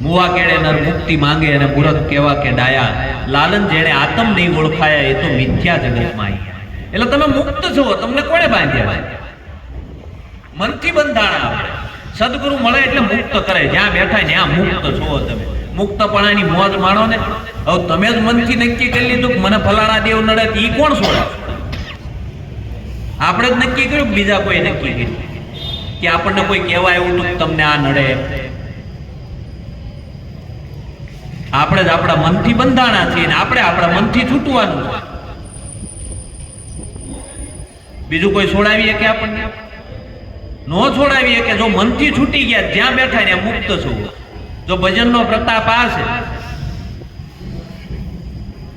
મુવા કેળે નર મુક્તિ માંગે અને મૂરખ કેવા કે ડાયા. લાલન જેણે આતમ નહીં ઓળખાયા એ તો મિથ્યા જગતમાં અહીંયા. એટલે તમે મુક્ત છો, તમને કોણે બાંધ્યા? મનથી બંધાણા. આપણે સદગુરુ મળે એટલે મુક્ત કરે. જ્યાં બેઠા ત્યાં મુક્ત છો તમે. મુક્તપણાની મોજ માણો ને. હવે તમે જ મનથી નક્કી કરી લીધું કે મને ફલાણા દેવ નડે, એ કોણ છોડે? આપણે જ નક્કી કર્યું, બીજા કોઈ નક્કી કર્યું કે આપણને કોઈ કહેવા એવું હતું તમને આ નડે? આપણે જ આપણા મનથી બંધાણા છીએ ને આપણે આપણા મનથી છૂટવાનું છે. બીજું કોઈ છોડાવીએ કે આપણને? નો છોડાવીએ કે જો મનથી છૂટી ગયા, જ્યાં બેઠા ત્યાં મુક્ત છો. જો ભજનનો પ્રતાપ આ છે,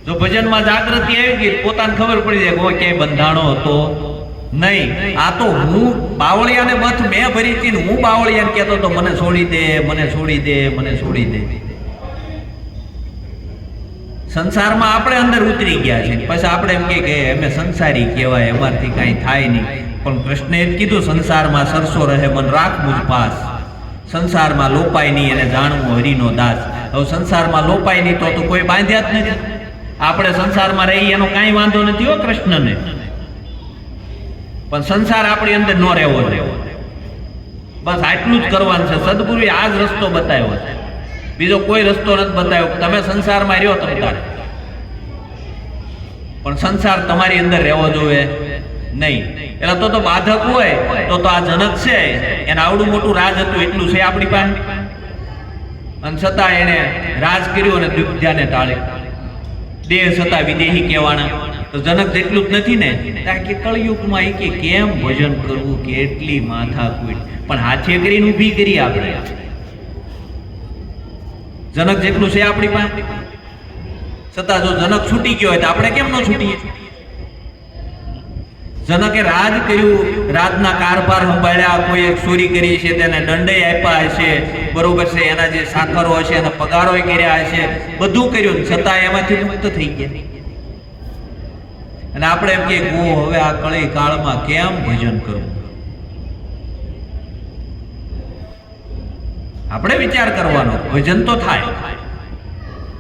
જો ભજનમાં જાગૃતિ આવી ગઈ, પોતાને ખબર પડી જાય કોઈ ક્યાંય બંધાણો હતો નહીં. આ તો હું બાવળિયાને બથ મેં ભરી હતી ને હું બાવળિયાને કહેતો તો મને છોડી દે, મને છોડી દે, મને છોડી દે. સંસારમાં આપણે અંદર ઉતરી ગયા છે. પછી આપણે એમ કે અમે સંસારી કહેવાય, અમારથી કાંઈ થાય નહીં. પણ કૃષ્ણે એમ કીધું, સંસારમાં સરસો રહે મન રાખ મુજ પાસ. સંસારમાં લોપાય નહીં અને જાણવું હરિનો દાસ. હવે સંસારમાં લોપાય નહીં તો કોઈ બાંધ્યા જ નથી. આપણે સંસારમાં રહી એનો કાંઈ વાંધો નથી હો કૃષ્ણને, પણ સંસાર આપણી અંદર ન રહેવો જોઈએ. બસ આટલું જ કરવાનું છે. સદગુરુએ આ જ રસ્તો બતાવ્યો છે, બીજો કોઈ રસ્તો નથી બતાવ્યો. તમે સંસારમાં રહ્યો તમે તારે, પણ સંસાર તમારી અંદર રહેવો જોઈએ નહીં. એટલે તો બાધક હોય તો આ જનક છે, એને આવડું મોટું રાજ હતું, એટલું છે આપણી પાસે, અને છતાં એને રાજ કર્યું અને દ્વિધ્યાને ટાળે. દેહ છતાં વિદેહી કહેવાના. તો જનક જેટલું જ નથી ને, કે કળયુગમાં એ કે કેમ ભજન કરવું, કેટલી માથાકૂટ, પણ હાથે કરીને ઊભી કરી આપણે. જનક જેટલું છે આપણી પાસે, છતાં જો જનક છૂટી ગયો હોય તો આપણે કેમ ન છૂટીએ? જનકે રાજ કર્યું, રાજના કારભાર સંભાળ્યા, કોઈ એક ચોરી કરી છે તેને દંડે આપ્યા હશે, બરોબર છે, એના જે સાકરો હશે એના પગારો કર્યા હશે, બધું કર્યું, છતાં એમાંથી મુક્ત થઈ ગયા. અને આપણે એમ કે હવે આ કળી કાળમાં કેમ ભજન કરવું? આપણે વિચાર કરવાનો, ભજન તો થાય,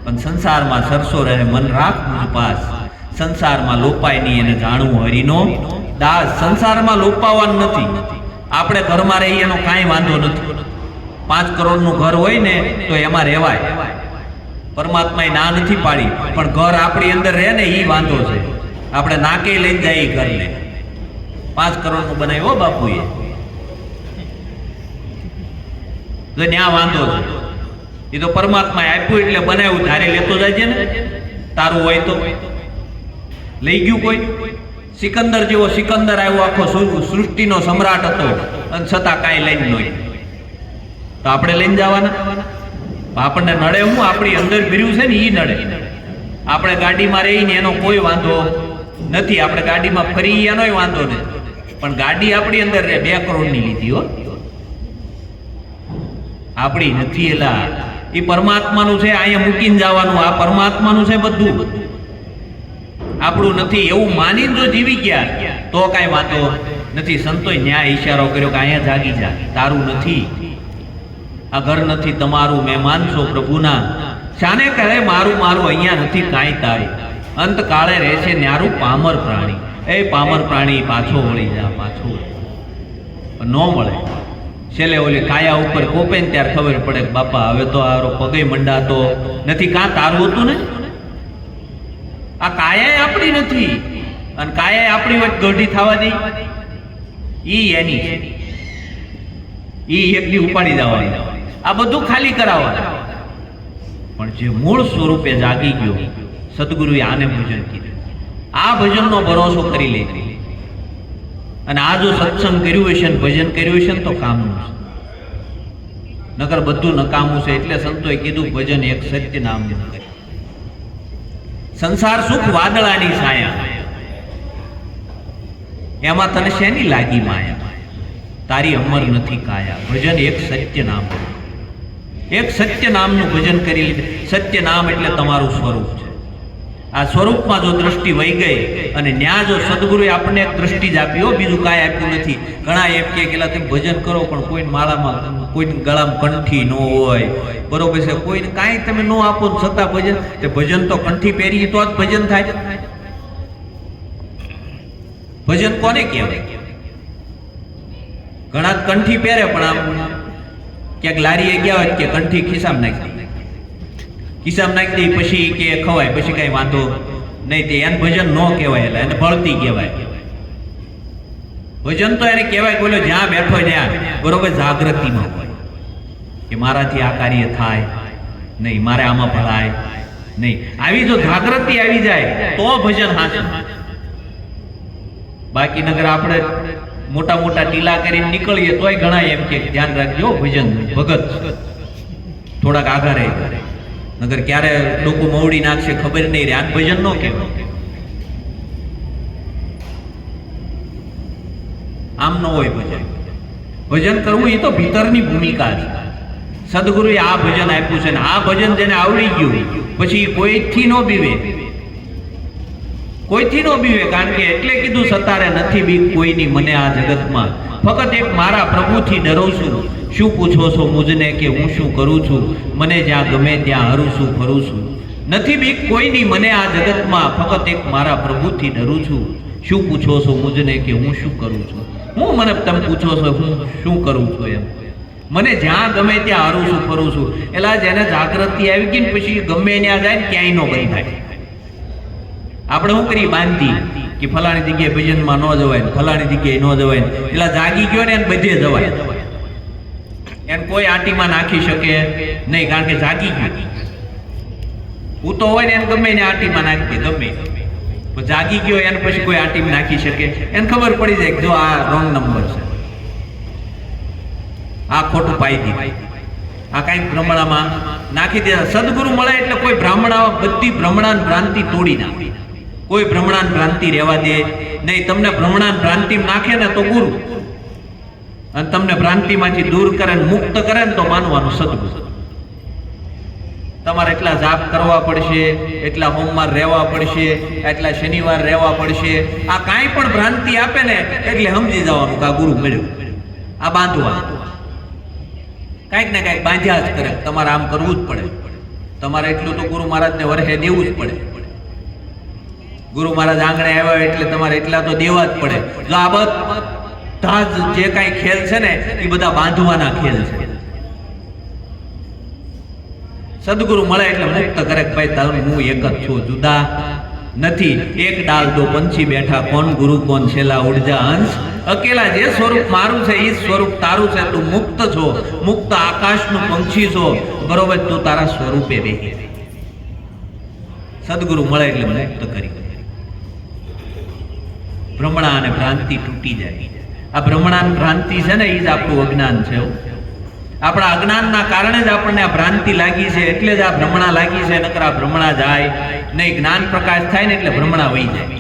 પણ સંસારમાં સરસો રહે મન રાખ મુજ પાસ. સંસારમાં લોપાય નહીં એને જાણવું હરિનો દાસ. સંસારમાં લોપાવાનું નથી. આપણે ઘરમાં રહીએ એનો કાંઈ વાંધો નથી. 5 કરોડનું ઘર હોય ને તો એમાં રહેવાય. પરમાત્માએ ના નથી પાડી, પણ ઘર આપણી અંદર રહે ને એ વાંધો છે. આપણે નાકે લઈ જાય ઘરને. 5 કરોડનું બનાવ્યો બાપુએ, તો ત્યાં વાંધો છે. એ તો પરમાત્માએ આપ્યું એટલે બનાવ્યું, ધારે લેતો જાય ને. તારું હોય તો લઈ ગયું કોઈ? સિકંદર જેવો સિકંદર આવ્યો, આખો સૃષ્ટિનો સમ્રાટ હતો, અને છતાં કાંઈ લઈને નહીં. તો આપણે લઈને જવાના? આપણને નડે હું? આપણી અંદર ભર્યું છે ને એ નડે. આપણે ગાડીમાં રહીને એનો કોઈ વાંધો નથી, આપણે ગાડીમાં ફરી એનોય વાંધો નથી, પણ ગાડી આપણી અંદર રહે. 2 કરોડની લીધી હો, આપણી નથી. એલા એ પરમાત્માનું છે, અહીંયા મૂકીને જવાનું. આ પરમાત્માનું છે બધું, આપણું નથી. એવું માનીને જો જીવી ગયા તો કાંઈ વાંધો નથી. સંતોએ ન્યાય ઈશારો કર્યો કે અહીંયા જાગી જા, તારું નથી. આ ઘર નથી તમારું, મહેમાન છો પ્રભુના. શાને કહે મારું મારું, અહીંયા નથી કાંઈ તારી. અંત કાળે રહેશે ન્યારું પામર પ્રાણી. એ પામર પ્રાણી પાછો વળી જા, પાછો ન મળે. છેલ્લે ઓલી કાયા ઉપર કોપે ને ત્યારે ખબર પડે કે બાપા હવે તો આરો પગે મંડાતો નથી. કાં તારું હતું ને? આ કાયા આપણી નથી, અને કાયા આપણી વચ્ચે ગઢી થવા દે, ઈ એની છે, ઈ એકલી ઉપાડી જવાની, આ બધું ખાલી કરાવવાનું. પણ જે મૂળ સ્વરૂપે જાગી ગયો, સદગુરુએ આને ભજન કીધું. આ ભજનનો ભરોસો કરી લે, અને આ જો સત્સંગ કર્યું હશે ને ભજન કર્યું હશે ને તો કામનું છે, નકર બધું નકામું છે. એટલે સંતોએ કીધું ભજન એક સત્ય નામ કરે. સંસાર સુખ વાદળાની છાયા, એમાં તને શેની લાગી માયા, તારી અમર નથી કાયા. ભજન એક સત્ય નામ, એક સત્ય નામનું ભજન કરી લીધું. સત્ય નામ એટલે તમારું સ્વરૂપ છે. આ સ્વરૂપમાં જો દ્રષ્ટિ વહી ગઈ, અને ન્યા જો સદગુરુએ આપણને એક દ્રષ્ટિ જ આપી, બીજું કાંઈ આપ્યું નથી. ઘણા એમ કે કેલા તમે ભજન કરો પણ કોઈને માળામાં, કોઈને ગળામાં કંઠી ન હોય, બરોબર છે, કોઈને કાંઈ તમે ન આપો છતાં ભજન. તે ભજન તો કંઠી પહેરીએ તો જ ભજન થાય. ભજન કોને કહેવાય? ઘણા કંઠી પહેરે પણ આમ ક્યાંક લારીએ ગયા હોય કે કંઠી ખિસ્સામાં નાખી દે, ખિસ્સામાં નાખી દે, પછી કે ખવાય, પછી કઈ વાંધો નહીં. તે એને ભજન ન કહેવાય, એટલે એને ભળતી કહેવાય. ભજન તો એને કહેવાય બોલો જ્યાં બેઠો ત્યાં બરોબર જાગૃતિમાં હોય કે મારાથી આ કાર્ય થાય નહીં, મારે આમાં ભળાય નહીં. આવી જો જાગૃતિ આવી જાય તો ભજન હાચું. બાકી નગર આપણે મોટા મોટા ટીલા કરીને નીકળીએ તોય ઘણા એમ કે ધ્યાન રાખજો ભજન ભગત થોડાક આગળ રહે, નગર ક્યારે લોકો મવડી નાખશે ખબર નહીં રહે. આ ભજન નો કહેવાય, આમ ન હોય ભજન. ભજન કરવું એ તો ભીતરની ભૂમિકા છે. સદગુરુએ આ ભજન આપ્યું છે, ને આ ભજન જેને આવડી ગયું પછી કોઈથી ન બીવે, કોઈથી નો બીવે. કારણ કે એટલે કીધું સતારે નથી બીક કોઈની મને આ જગતમાં, ફક્ત એક મારા પ્રભુથી ડરું છું. શું પૂછો છો મુજને કે હું શું કરું છું, મને જ્યાં ગમે ત્યાં હરું છું ફરું છું. નથી બીક કોઈની મને આ જગતમાં, ફક્ત એક મારા પ્રભુથી ડરું છું. શું પૂછો છો મુજને કે હું શું કરું છું. હું મને તમે પૂછો છો હું શું કરું છું, એમ મને જ્યાં ગમે ત્યાં હરું છું ફરું છું. એટલે જેને જાગૃતિ આવી ગઈ ને પછી ગમે ત્યાં જાય ને ક્યાંય નો બંધાય. આપણે શું કરીએ બાંધી કે ફલાણી જગ્યાએ ભજનમાં ન જવાય, ફલાણી જગ્યાએ ન જવાય. એટલે જાગી ગયો ને એને બધે જવાય, એને કોઈ આંટીમાં નાખી શકે નહીં, કારણ કે જાગી ગયો. હું તો હોય ને એને ગમે ને આંટીમાં નાખી દે, ગમે જાગી ગયો એને પછી કોઈ આંટીમાં નાખી શકે, એને ખબર પડી જાય જો આ રોંગ નંબર છે, આ ખોટું પાઈ દીધું, આ કઈક ભ્રમણામાં નાખી દે. સદગુરુ મળે એટલે કોઈ બ્રાહ્મણા, બધી ભ્રમણા ભ્રાંતિ તોડી નાખે, કોઈ ભ્રમણા ભ્રાંતિ રહેવા દે નહીં. તમને ભ્રમણા ભ્રાંતિ નાખે ને તો ગુરુ, અને તમને ભ્રાંતિમાંથી દૂર કરે ને મુક્ત કરે ને તો માનવાનું સદગુરુ. તમારે એટલા જાપ કરવા પડશે, એટલા હોમવાર રહેવા પડશે, એટલા શનિવાર રહેવા પડશે. આ કાંઈ પણ ભ્રાંતિ આપે ને એટલે સમજી જવાનું કે આ ગુરુ મળ્યો, આ બાંધવા કાંઈક ને કાંઈક બાંધ્યા જ કરે. તમારે આમ કરવું જ પડે, તમારે એટલું તો ગુરુ મહારાજને વરહે દેવું જ પડે. ગુરુ મહારાજ આંગણે આવ્યા એટલે તમારે એટલા તો દેવા જ પડે. જો આ બધા જે કાંઈ ખેલ છે ને એ બધા બાંધવાના ખેલ છે. સદગુરુ મળે એટલે મુક્ત કરે કે ભાઈ તારું હું એક જ છું, જુદા નથી. એક ડાલ દો પંછી બેઠા, કોણ ગુરુ કોણ છેલા ઉડજા અંશ. અકેલા જે સ્વરૂપ મારું છે એ સ્વરૂપ તારું છે. તું મુક્ત છો, મુક્ત આકાશનું પંછી છો, બરોબર. તું તારા સ્વરૂપે બેહી. સદગુરુ મળે એટલે મુક્ત કરી, ભ્રમણા અને ભ્રાંતિ તૂટી જાય. આ ભ્રમણા ભ્રાંતિ છે ને એ જ આપણું અજ્ઞાન છે. આપણા અજ્ઞાનના કારણે જ આપણને આ ભ્રાંતિ લાગી છે, એટલે જ આ ભ્રમણા લાગી છે. નકર આ ભ્રમણા જાય નહીં. જ્ઞાન પ્રકાશ થાય ને એટલે ભ્રમણા વહી જાય.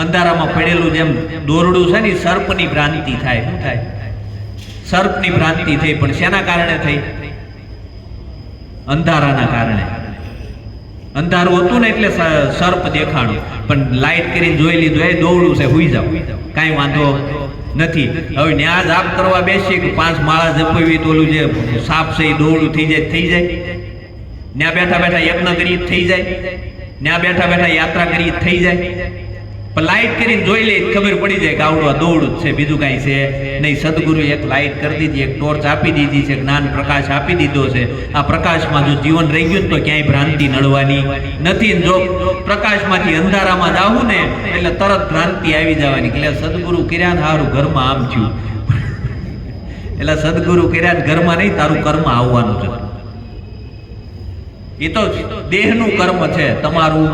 અંધારામાં પડેલું જેમ દોરડું છે ને, સર્પની ભ્રાંતિ થાય. શું થાય? સર્પની ભ્રાંતિ થઈ, પણ શેના કારણે થઈ? અંધારાના કારણે. અંધારું હતું ને એટલે સર્પ દેખાણું, પણ લાઈટ કરીને જોઈ લીધું એ દોરડું છે, હુઈ જાવ, કાંઈ વાંધો નથી. હવે ન્યા જાપ કરવા બેસીએ કે 5 માળા જપવી તો ઓલું જે સાપ છે એ દોરડું થઈ જાય, થઈ જાય. ન્યા બેઠા બેઠા યજ્ઞ કરી થઈ જાય, ન્યા બેઠા બેઠા યાત્રા કરી થઈ જાય. પણ લાઈટ કરીને જોઈ લે ખબર પડી જાય કે આવડું આ દોડું જ છે, બીજું કાંઈ છે નહીં. સદગુરુ એક લાઈટ કરી દીધી, એક ટોર્ચ આપી દીધી છે, જ્ઞાન પ્રકાશ આપી દીધો છે. આ પ્રકાશમાં જો જીવન રહી ગયું તો ક્યાંય ભ્રાંતિ નડવાની નથી. જો પ્રકાશમાંથી અંધારામાં જાવું ને એટલે તરત ભ્રાંતિ આવી જવાની. એટલે સદગુરુ કર્યા ને હારું ઘરમાં આમ થયું, એટલે સદગુરુ કર્યા ને ઘરમાં નહીં, તારું કર્મ આવવાનું છે. એ તો દેહનું કર્મ છે, તમારું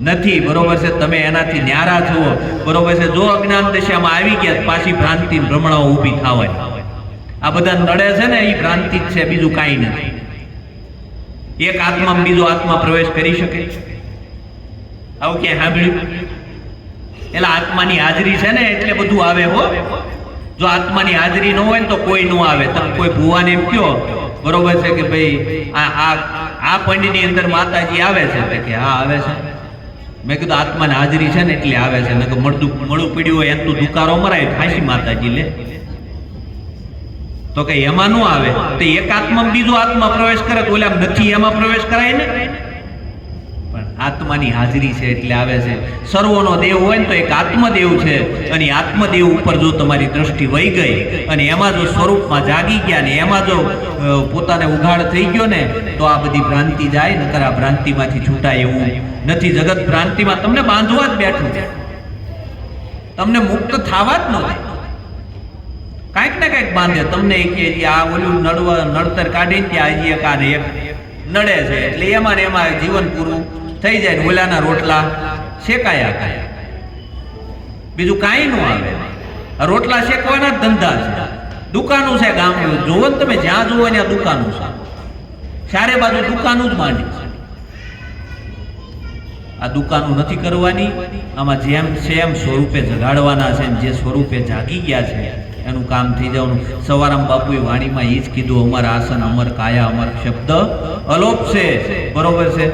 નથી. બરોબર છે, તમે એનાથી ન્યારા છો. બરોબર છે, જો અજ્ઞાન દશામાં આવી ગયા પાછી ભ્રાંતિ ભ્રમણાઓ ઊભી થવાય. આ બધા નડે છે ને એ ભ્રાંતિ જ છે, બીજું કાંઈ નથી. એક આત્મામાં બીજો આત્મા પ્રવેશ કરી શકે આવું ક્યાંય સાંભળ્યું? એટલે આત્માની હાજરી છે ને એટલે બધું આવે હો. જો આત્માની હાજરી ન હોય ને તો કોઈ ન આવે. તમે કોઈ ભુવાને એમ કહો, બરોબર છે કે ભાઈ આ પંડની અંદર માતાજી આવે છે, કે હા આવે છે. મેં કીધું આત્માની હાજરી છે ને એટલે આવે છે, ને મળું પીડ્યું હોય એનું દુકારો મરાય ખાસી માતાજી લે, તો કે એમાં નું આવે. તો એક આત્મામાં બીજો આત્મા પ્રવેશ કરે તો ઓલા નથી એમાં પ્રવેશ કરાય ને. પણ આત્માની હાજરી છે એટલે આવે છે. સર્વોનો દેવ હોય ને તો એક આત્મદેવ છે, અને આત્મદેવ ઉપર જો તમારી દ્રષ્ટિ વહી ગઈ અને એમાં જો સ્વરૂપમાં જાગી ગયા ને એમાં જો પોતાને ઉઘાડ થઈ ગયો ને તો આ બધી ભ્રાંતિ જાય. નકર આ ભ્રાંતિમાંથી છૂટાય એવું નથી. જગત ભ્રાંતિમાં તમને બાંધવા જ બેઠું છે, તમને મુક્ત થવા જ નથી. કાંઈક ને કાંઈક બાંધે તમને. આ ઓલું નડતર કાઢીને ત્યાં હજી એક નડે છે એટલે એમાં ને એમાં જીવન પૂરું થઈ જાય. ઓલાના રોટલા શેકાયા કરે, બીજું કાંઈ ન આવે. રોટલા શેકવાના જ ધંધા છે. દુકાનું છે ગામ, જોવો ને તમે જ્યાં જોવો ત્યાં દુકાનું છે. ચારે બાજુ દુકાનું જ માંડી છે. આ દુકાનું નથી કરવાની, આમાં જેમ છે એમ સ્વરૂપે જગાડવાના છે. જે સ્વરૂપે જાગી ગયા છે એનું કામ થઈ જવાનું. સવારામ બાપુએ વાણીમાં એ જ કીધું, અમર આસન અમર કાયા અમર શબ્દ અલોપ છે. બરોબર છે.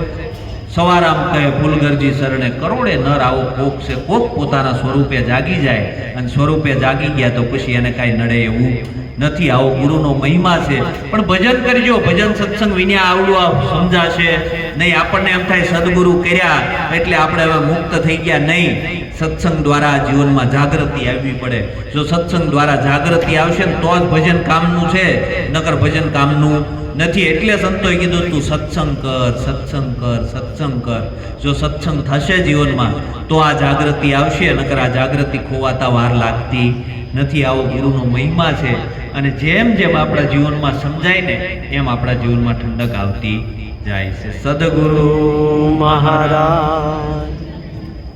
સવારામ કહે ફૂલગરજી શરણે કરોડે નર આવો કોક છે. કોક પોતાના સ્વરૂપે જાગી જાય, અને સ્વરૂપે જાગી ગયા તો પછી એને કાંઈ નડે એવું નથી. આવો ગુરુનો મહિમા છે. પણ ભજન કરજો, ભજન સત્સંગ વિના આવડું સમજાશે નહીં. આપણને એમ થાય સદગુરુ કર્યા એટલે આપણે હવે મુક્ત થઈ ગયા. નહીં, સત્સંગ દ્વારા જીવનમાં જાગૃતિ આવવી પડે. જો સત્સંગ દ્વારા જાગૃતિ આવશે ને તો જ ભજન કામનું છે, નકર ભજન કામનું નથી. એટલે સંતોએ કીધું તું સત્સંગ કર, સત્સંગ કર, સત્સંગ કર. જો સત્સંગ થશે જીવનમાં તો આ જાગૃતિ આવશે, નકર આ જાગૃતિ ખોવાતા વાર લાગતી નથી. આવો ગુરુનો મહિમા છે. અને જેમ જેમ આપણા જીવનમાં સમજાય ને એમ આપણા જીવનમાં ઠંડક આવતી જાય છે. સદગુરુ મહારાજ